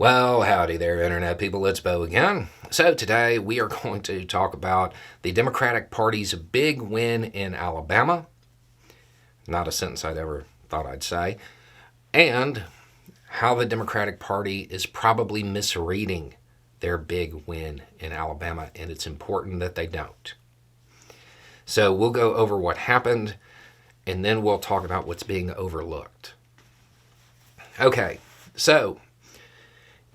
Well, howdy there, Internet people. It's Bo again. So, today we are going to talk about the Democratic Party's big win in Alabama. Not a sentence I'd ever thought I'd say. And how the Democratic Party is probably misreading their big win in Alabama, and it's important that they don't. So, we'll go over what happened, and then we'll talk about what's being overlooked. Okay, so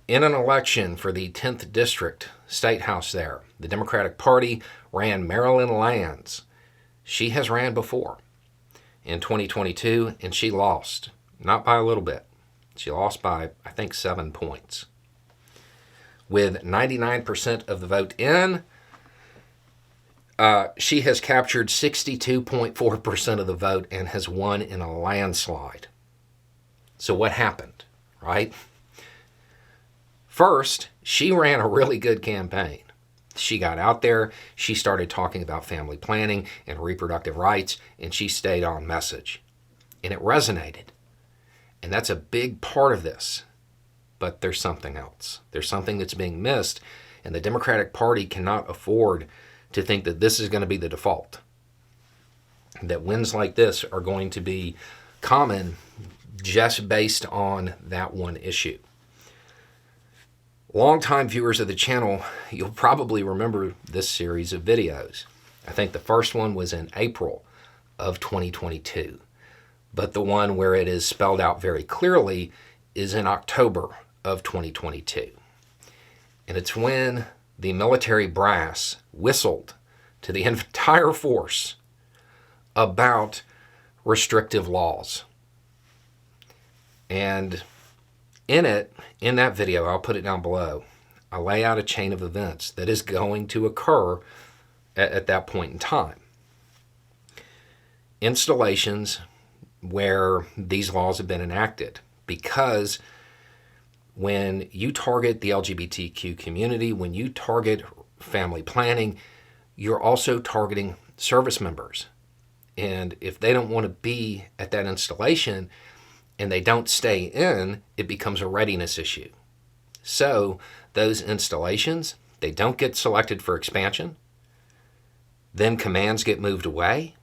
in an election for the 10th District State House there, the Democratic Party ran Marilyn Lands. She has ran before in 2022, and she lost. Not by a little bit. She lost by, I think, 7 points. With 99% of the vote in, she has captured 62.4% of the vote and has won in a landslide. So what happened, right? First, she ran a really good campaign. She got out there, she started talking about family planning and reproductive rights, and she stayed on message. And it resonated. And that's a big part of this. But there's something else. There's something that's being missed, and the Democratic Party cannot afford to think that this is going to be the default. That wins like this are going to be common just based on that one issue. Longtime viewers of the channel, you'll probably remember this series of videos. I think the first one was in April of 2022, but the one where it is spelled out very clearly is in October of 2022. And it's when the military brass whistled to the entire force about restrictive laws. And in that video, I'll put it down below, I lay out a chain of events that is going to occur at that point in time. Installations where these laws have been enacted, because when you target the LGBTQ community, when you target family planning, you're also targeting service members. And if they don't want to be at that installation, and they don't stay in, it becomes a readiness issue. So those installations, they don't get selected for expansion. Then commands get moved away.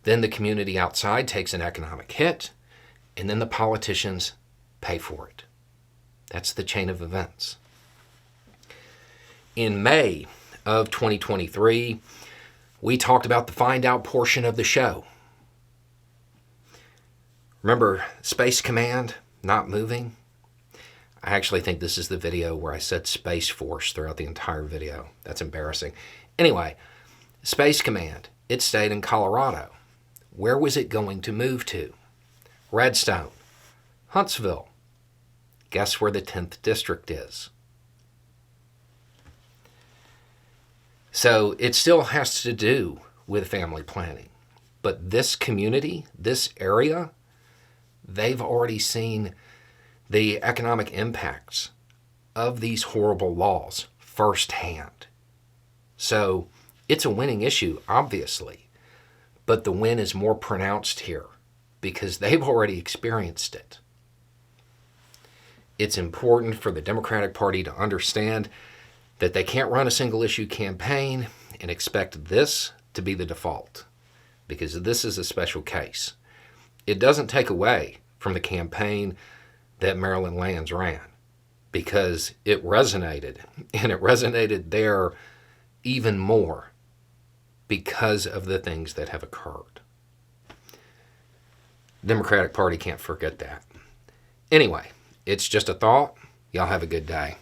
Then the community outside takes an economic hit. And then the politicians pay for it. That's the chain of events. In May of 2023, we talked about the find out portion of the show. Remember Space Command not moving? I actually think this is the video where I said Space Force throughout the entire video. That's embarrassing. Anyway, Space Command, it stayed in Colorado. Where was it going to move to? Redstone, Huntsville. Guess where the 10th District is? So it still has to do with family planning. But this community, this area, they've already seen the economic impacts of these horrible laws firsthand. So it's a winning issue, obviously, but the win is more pronounced here because they've already experienced it. It's important for the Democratic Party to understand that they can't run a single issue campaign and expect this to be the default, because this is a special case. It doesn't take away from the campaign that Marilyn Lands ran, because it resonated, and it resonated there even more because of the things that have occurred. Democratic Party can't forget that. Anyway, it's just a thought. Y'all have a good day.